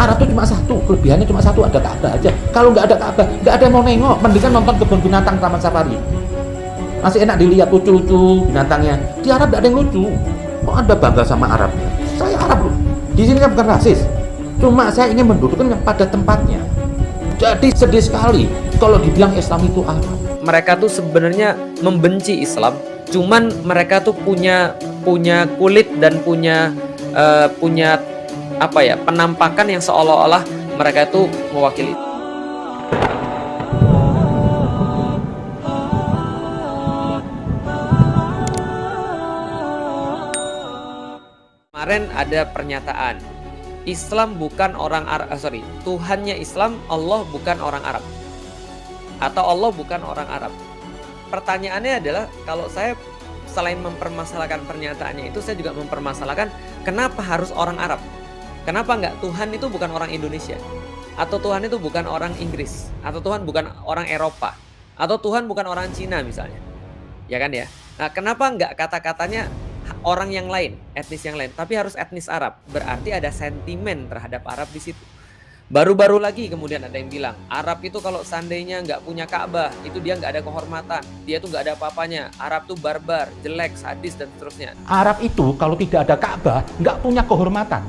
Arab itu cuma satu, kelebihannya cuma satu, ada Ka'bah aja. Kalau nggak ada Ka'bah, nggak ada yang mau nengok. Mendingan nonton kebun binatang Taman Safari. Masih enak dilihat, lucu-lucu binatangnya. Di Arab nggak ada yang lucu. Kok Anda bangga sama Arabnya? Saya Arab loh. Di sini kan bukan rasis. Cuma saya ingin mendudukkan yang pada tempatnya. Jadi sedih sekali kalau dibilang Islam itu Arab. Mereka tuh sebenarnya membenci Islam, cuman mereka tuh punya kulit dan punya apa ya, penampakan yang seolah-olah mereka itu mewakili. Kemarin ada pernyataan Islam bukan orang Arab, Tuhannya Islam, Allah bukan orang Arab, atau Allah bukan orang Arab. Pertanyaannya adalah, kalau saya selain mempermasalahkan pernyataannya itu, saya juga mempermasalahkan kenapa harus orang Arab. Kenapa nggak Tuhan itu bukan orang Indonesia, atau Tuhan itu bukan orang Inggris, atau Tuhan bukan orang Eropa, atau Tuhan bukan orang Cina misalnya, ya kan ya. Nah, kenapa nggak kata-katanya orang yang lain, etnis yang lain, tapi harus etnis Arab? Berarti ada sentimen terhadap Arab di situ. Baru-baru lagi kemudian ada yang bilang Arab itu kalau seandainya nggak punya Ka'bah, itu dia nggak ada kehormatan, dia tuh nggak ada apa-apanya, Arab tuh barbar, jelek, sadis, dan seterusnya. Arab itu kalau tidak ada Ka'bah nggak punya kehormatan.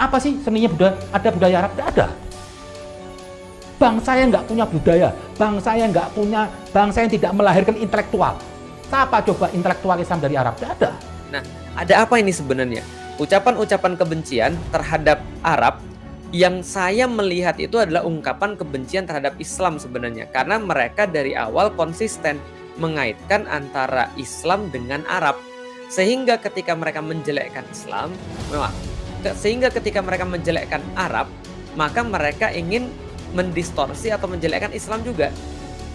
Apa sih seninya budaya? Ada budaya Arab? Tidak ada. Bangsa yang nggak punya budaya, bangsa yang tidak melahirkan intelektual. Siapa coba intelektual Islam dari Arab? Tidak ada. Nah, ada apa ini sebenarnya? Ucapan-ucapan kebencian terhadap Arab yang saya melihat itu adalah ungkapan kebencian terhadap Islam sebenarnya, karena mereka dari awal konsisten mengaitkan antara Islam dengan Arab, sehingga ketika mereka menjelekkan Arab, maka mereka ingin mendistorsi atau menjelekkan Islam juga.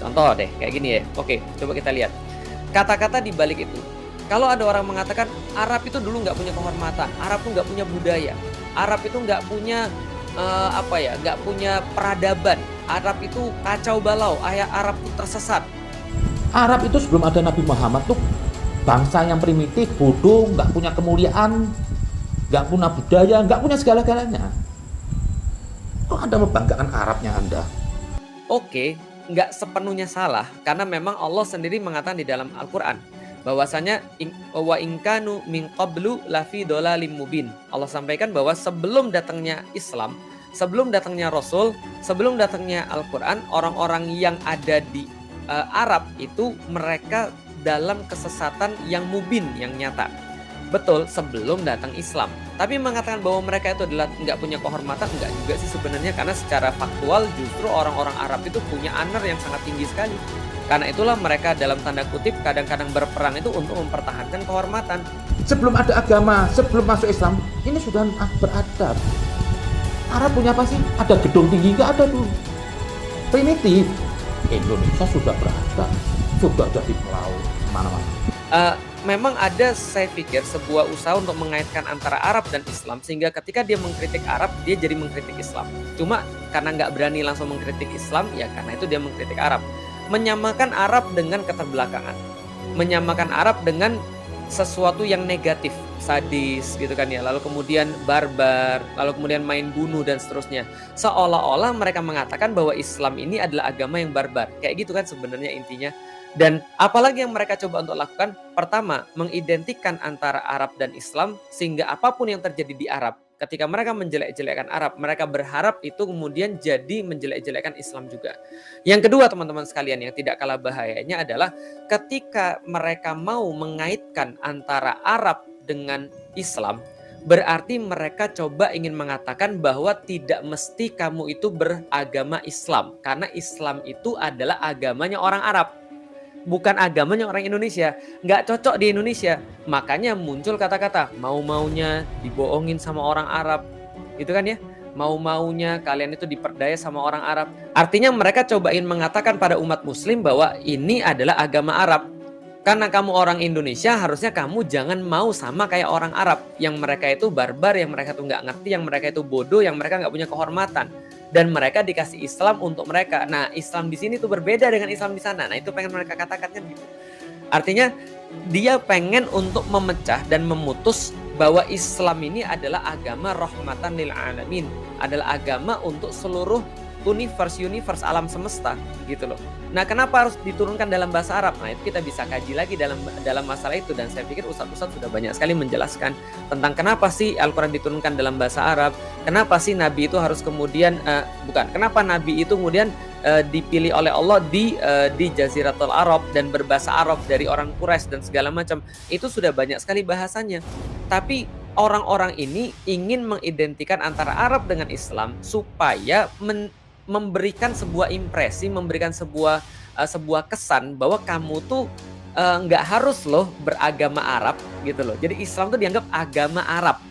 Contoh deh kayak gini ya. Oke, coba kita lihat kata-kata di balik itu. Kalau ada orang mengatakan Arab itu dulu nggak punya kehormatan, Arab tuh nggak punya budaya, Arab itu nggak punya nggak punya peradaban, Arab itu kacau balau, Arab itu tersesat. Arab itu sebelum ada Nabi Muhammad tuh bangsa yang primitif, bodoh, nggak punya kemuliaan, nggak punya budaya, nggak punya segala-galanya. Kok Anda membanggakan Arabnya Anda? Oke, nggak sepenuhnya salah, karena memang Allah sendiri mengatakan di dalam Al-Quran bahwasanya wa inkanu min qablu lafi dolalim mubin. Allah sampaikan bahwa sebelum datangnya Islam, sebelum datangnya Rasul, sebelum datangnya Al-Quran, orang-orang yang ada di Arab itu mereka dalam kesesatan yang mubin, yang nyata. Betul, sebelum datang Islam. Tapi mengatakan bahwa mereka itu adalah nggak punya kehormatan, enggak juga sih sebenarnya, karena secara faktual justru orang-orang Arab itu punya honor yang sangat tinggi sekali. Karena itulah mereka dalam tanda kutip kadang-kadang berperang itu untuk mempertahankan kehormatan. Sebelum ada agama, sebelum masuk Islam, ini sudah beradab. Arab punya apa sih? Ada gedung tinggi, nggak ada dulu. Primitif. Indonesia sudah beradab, sudah jadi pelaut mana-mana. Memang ada, saya pikir, sebuah usaha untuk mengaitkan antara Arab dan Islam, sehingga ketika dia mengkritik Arab, dia jadi mengkritik Islam. Cuma karena nggak berani langsung mengkritik Islam, ya karena itu dia mengkritik Arab. Menyamakan Arab dengan keterbelakangan, menyamakan Arab dengan sesuatu yang negatif, sadis gitu kan ya, lalu kemudian barbar, lalu kemudian main bunuh dan seterusnya. Seolah-olah mereka mengatakan bahwa Islam ini adalah agama yang barbar. Kayak gitu kan sebenarnya intinya. Dan apalagi yang mereka coba untuk lakukan, pertama, mengidentikan antara Arab dan Islam, sehingga apapun yang terjadi di Arab, ketika mereka menjelek-jelekkan Arab, mereka berharap itu kemudian jadi menjelek-jelekkan Islam juga. Yang kedua, teman-teman sekalian, yang tidak kalah bahayanya adalah ketika mereka mau mengaitkan antara Arab dengan Islam, berarti mereka coba ingin mengatakan bahwa tidak mesti kamu itu beragama Islam, karena Islam itu adalah agamanya orang Arab, bukan agamanya orang Indonesia, nggak cocok di Indonesia. Makanya muncul kata-kata mau-maunya dibohongin sama orang Arab, gitu kan ya, mau-maunya kalian itu diperdaya sama orang Arab. Artinya mereka coba ingin mengatakan pada umat muslim bahwa ini adalah agama Arab. Karena kamu orang Indonesia, harusnya kamu jangan mau sama kayak orang Arab, yang mereka itu barbar, yang mereka tuh nggak ngerti, yang mereka itu bodoh, yang mereka nggak punya kehormatan. Dan mereka dikasih Islam untuk mereka. Nah, Islam di sini tuh berbeda dengan Islam di sana. Nah, itu pengen mereka katakan kan gitu. Artinya dia pengen untuk memecah dan memutus bahwa Islam ini adalah agama rahmatan lil alamin, adalah agama untuk seluruh universe alam semesta gitu loh. Nah, kenapa harus diturunkan dalam bahasa Arab? Nah, itu kita bisa kaji lagi dalam masalah itu, dan saya pikir ustadz-ustadz sudah banyak sekali menjelaskan tentang kenapa sih Al-Qur'an diturunkan dalam bahasa Arab, kenapa sih Nabi itu harus kemudian kenapa Nabi itu kemudian dipilih oleh Allah di Jaziratul Arab dan berbahasa Arab dari orang Quraisy dan segala macam. Itu sudah banyak sekali bahasanya. Tapi orang-orang ini ingin mengidentikan antara Arab dengan Islam supaya memberikan sebuah impresi, memberikan sebuah kesan bahwa kamu tuh nggak harus loh beragama Arab gitu loh. Jadi Islam tuh dianggap agama Arab,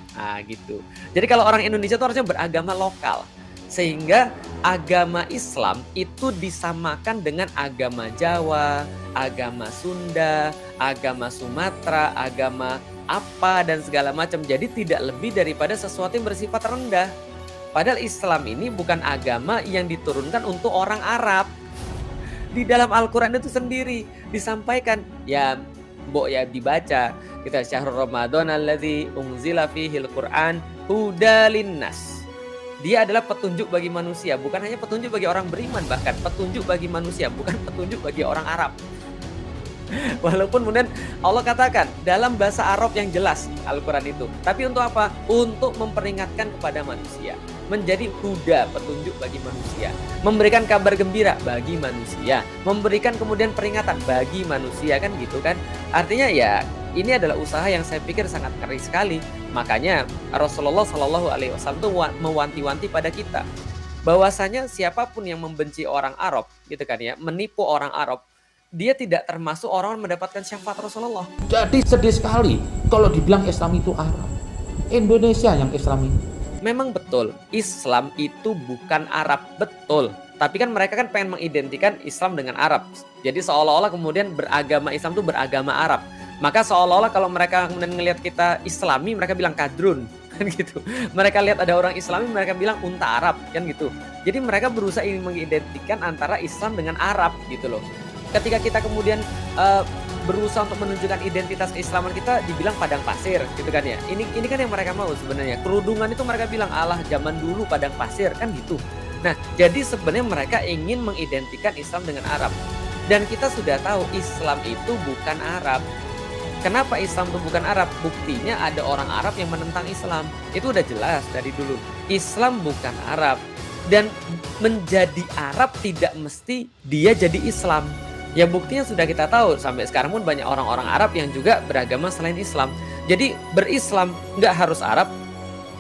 gitu. Jadi kalau orang Indonesia tuh harusnya beragama lokal, sehingga agama Islam itu disamakan dengan agama Jawa, agama Sunda, agama Sumatera, agama apa dan segala macam. Jadi tidak lebih daripada sesuatu yang bersifat rendah. Padahal Islam ini bukan agama yang diturunkan untuk orang Arab. Di dalam Al-Quran itu sendiri disampaikan, ya mbok ya dibaca, kita syahrul Ramadan alladzi unzila fihil Qur'an hudalin nas. Dia adalah petunjuk bagi manusia, bukan hanya petunjuk bagi orang beriman, bahkan petunjuk bagi manusia, bukan petunjuk bagi orang Arab. Walaupun kemudian Allah katakan dalam bahasa Arab yang jelas Al-Quran itu, tapi untuk apa? Untuk memperingatkan kepada manusia, menjadi huda, petunjuk bagi manusia, memberikan kabar gembira bagi manusia, memberikan kemudian peringatan bagi manusia, kan gitu kan. Artinya ya ini adalah usaha yang saya pikir sangat keras sekali. Makanya Rasulullah Shallallahu Alaihi Wasallam itu mewanti-wanti pada kita bahwasanya siapapun yang membenci orang Arab gitu kan ya, menipu orang Arab, dia tidak termasuk orang mendapatkan syafaat Rasulullah. Jadi sedih sekali kalau dibilang Islam itu Arab. Indonesia yang Islam itu. Memang betul, Islam itu bukan Arab, betul. Tapi kan mereka kan pengen mengidentikan Islam dengan Arab. Jadi seolah-olah kemudian beragama Islam itu beragama Arab. Maka seolah-olah kalau mereka kemudian ngelihat kita Islami, mereka bilang kadrun, kan gitu. Mereka lihat ada orang Islami, mereka bilang unta Arab, kan gitu. Jadi mereka berusaha ingin mengidentikan antara Islam dengan Arab gitu loh. Ketika kita kemudian berusaha untuk menunjukkan identitas keislaman kita, dibilang padang pasir gitu kan ya. Ini kan yang mereka mau sebenarnya. Kerudungan itu mereka bilang alah zaman dulu padang pasir, kan gitu. Nah, jadi sebenarnya mereka ingin mengidentikan Islam dengan Arab. Dan kita sudah tahu Islam itu bukan Arab. Kenapa Islam itu bukan Arab? Buktinya ada orang Arab yang menentang Islam. Itu udah jelas dari dulu. Islam bukan Arab. Dan menjadi Arab tidak mesti dia jadi Islam. Ya buktinya sudah kita tahu, sampai sekarang pun banyak orang-orang Arab yang juga beragama selain Islam. Jadi berislam nggak harus Arab,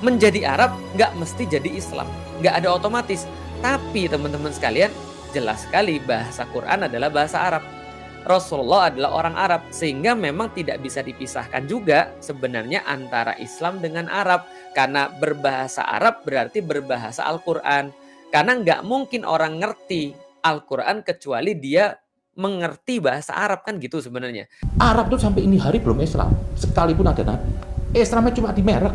menjadi Arab nggak mesti jadi Islam, nggak ada otomatis. Tapi teman-teman sekalian, jelas sekali bahasa Quran adalah bahasa Arab. Rasulullah adalah orang Arab, sehingga memang tidak bisa dipisahkan juga sebenarnya antara Islam dengan Arab. Karena berbahasa Arab berarti berbahasa Al-Quran. Karena nggak mungkin orang ngerti Al-Quran kecuali dia mengerti bahasa Arab, kan gitu sebenarnya. Arab tuh sampai ini hari belum Islam, sekalipun ada Nabi. Islamnya cuma di merek.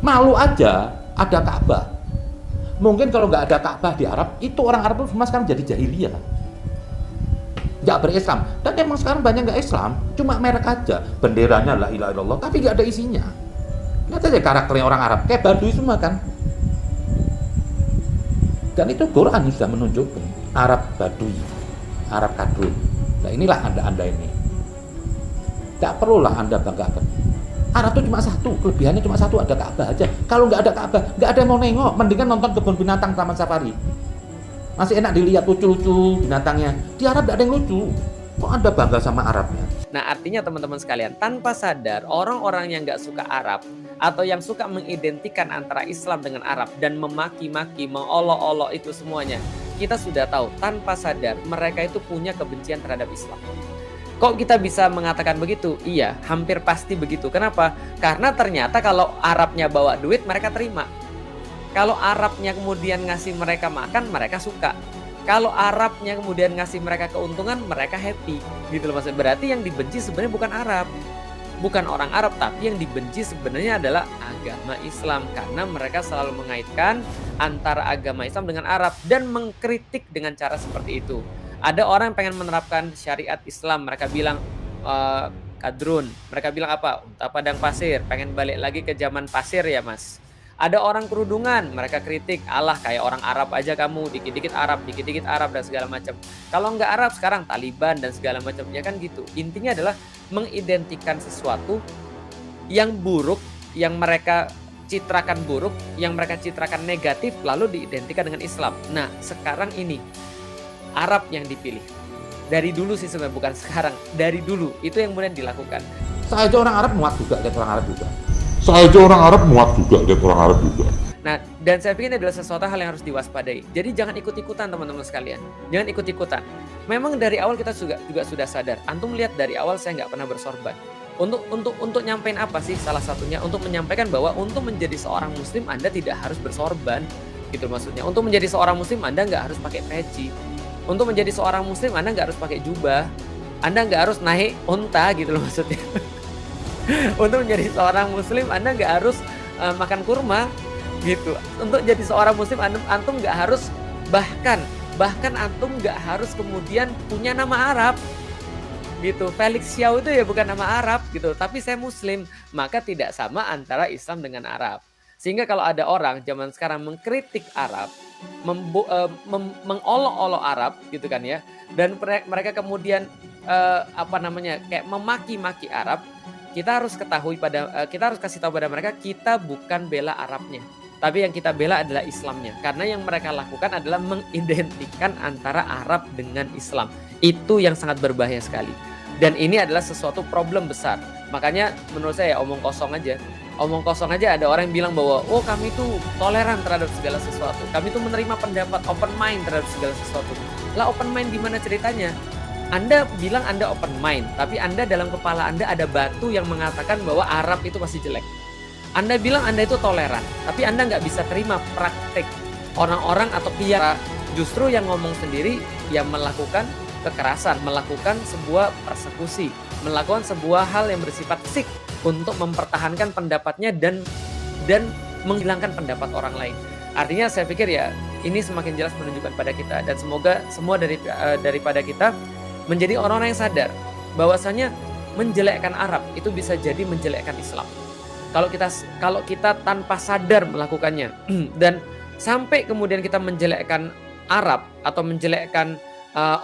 Malu aja ada Ka'bah. Mungkin kalau nggak ada Ka'bah di Arab, itu orang Arab tuh semua sekarang jadi jahiliyah, nggak berislam. Dan emang sekarang banyak nggak Islam, cuma merek aja. Benderanya la ilaha illallah, tapi nggak ada isinya. Lihat aja karakternya orang Arab, kayak Baduy semua kan. Dan itu Quran sudah menunjukkan Arab Baduy, Arab Kadrun. Nah inilah anda ini. Tak perlulah anda banggakan. Arab itu cuma satu, kelebihannya cuma satu, ada Ka'bah aja. Kalau nggak ada Ka'bah, nggak ada yang mau nengok. Mendingan nonton kebun binatang Taman Safari. Masih enak dilihat lucu-lucu binatangnya. Di Arab nggak ada yang lucu. Kok anda bangga sama Arabnya? Nah artinya teman-teman sekalian, tanpa sadar orang-orang yang nggak suka Arab atau yang suka mengidentikan antara Islam dengan Arab dan memaki-maki, mengolok-olok itu semuanya, kita sudah tahu tanpa sadar mereka itu punya kebencian terhadap Islam. Kok kita bisa mengatakan begitu? Iya, hampir pasti begitu. Kenapa? Karena ternyata kalau Arabnya bawa duit, mereka terima. Kalau Arabnya kemudian ngasih mereka makan, mereka suka. Kalau Arabnya kemudian ngasih mereka keuntungan, mereka happy. Gitu loh maksudnya. Berarti yang dibenci sebenarnya bukan Arab. Bukan orang Arab, tapi yang dibenci sebenarnya adalah agama Islam. Karena mereka selalu mengaitkan antara agama Islam dengan Arab dan mengkritik dengan cara seperti itu. Ada orang yang pengen menerapkan syariat Islam, mereka bilang kadrun. Mereka bilang apa? Unta padang pasir, pengen balik lagi ke zaman pasir ya mas. Ada orang kerudungan, mereka kritik, alah kayak orang Arab aja kamu, dikit-dikit Arab dan segala macam. Kalau nggak Arab sekarang Taliban dan segala macam, ya kan gitu. Intinya adalah mengidentikan sesuatu yang buruk, yang mereka citrakan buruk, yang mereka citrakan negatif, lalu diidentikan dengan Islam. Nah, sekarang ini Arab yang dipilih. Dari dulu sih sebenarnya, bukan sekarang. Dari dulu, itu yang kemudian dilakukan. Saya aja orang Arab muat juga lihat orang Arab juga. Nah, dan saya pikir ini adalah sesuatu hal yang harus diwaspadai. Jadi jangan ikut-ikutan teman-teman sekalian. Jangan ikut-ikutan. Memang dari awal kita juga sudah sadar. Antum lihat dari awal saya nggak pernah bersorban. Untuk nyampein apa sih? Salah satunya untuk menyampaikan bahwa untuk menjadi seorang muslim Anda tidak harus bersorban, gitu maksudnya. Untuk menjadi seorang muslim Anda nggak harus pakai peci. Untuk menjadi seorang muslim Anda nggak harus pakai jubah. Anda nggak harus naik unta, gitu loh maksudnya. Untuk menjadi seorang muslim Anda nggak harus makan kurma, gitu. Untuk jadi seorang muslim antum nggak harus bahkan antum nggak harus kemudian punya nama Arab. Gitu, Felix Xiao itu ya bukan nama Arab gitu, tapi saya Muslim, maka tidak sama antara Islam dengan Arab. Sehingga kalau ada orang zaman sekarang mengkritik Arab, mengolok-olok Arab gitu kan ya, dan mereka kemudian kayak memaki-maki Arab, kita harus kasih tahu pada mereka kita bukan bela Arabnya, tapi yang kita bela adalah Islamnya. Karena yang mereka lakukan adalah mengidentikan antara Arab dengan Islam. Itu yang sangat berbahaya sekali. Dan ini adalah sesuatu problem besar. Makanya menurut saya omong kosong aja. Omong kosong aja ada orang yang bilang bahwa kami tuh toleran terhadap segala sesuatu. Kami tuh menerima pendapat open mind terhadap segala sesuatu. Lah open mind gimana ceritanya? Anda bilang Anda open mind, tapi Anda dalam kepala Anda ada batu yang mengatakan bahwa Arab itu masih jelek. Anda bilang Anda itu toleran, tapi Anda nggak bisa terima praktik orang-orang atau pihak justru yang ngomong sendiri yang melakukan kekerasan, melakukan sebuah persekusi, melakukan sebuah hal yang bersifat fisik untuk mempertahankan pendapatnya dan menghilangkan pendapat orang lain. Artinya saya pikir ya ini semakin jelas menunjukkan pada kita, dan semoga semua daripada kita menjadi orang-orang yang sadar bahwasanya menjelekkan Arab itu bisa jadi menjelekkan Islam. Kalau kita tanpa sadar melakukannya dan sampai kemudian kita menjelekkan Arab atau menjelekkan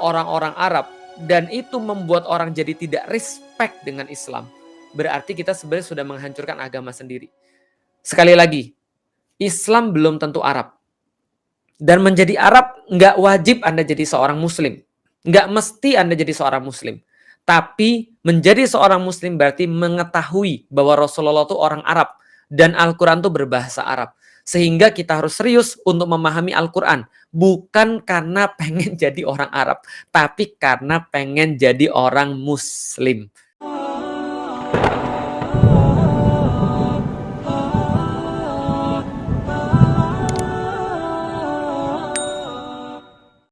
orang-orang Arab, dan itu membuat orang jadi tidak respect dengan Islam, berarti kita sebenarnya sudah menghancurkan agama sendiri. Sekali lagi, Islam belum tentu Arab. Dan menjadi Arab nggak wajib Anda jadi seorang Muslim. Nggak mesti Anda jadi seorang Muslim. Tapi menjadi seorang Muslim berarti mengetahui bahwa Rasulullah itu orang Arab dan Al-Quran itu berbahasa Arab. Sehingga kita harus serius untuk memahami Al-Quran. Bukan karena pengen jadi orang Arab, tapi karena pengen jadi orang Muslim.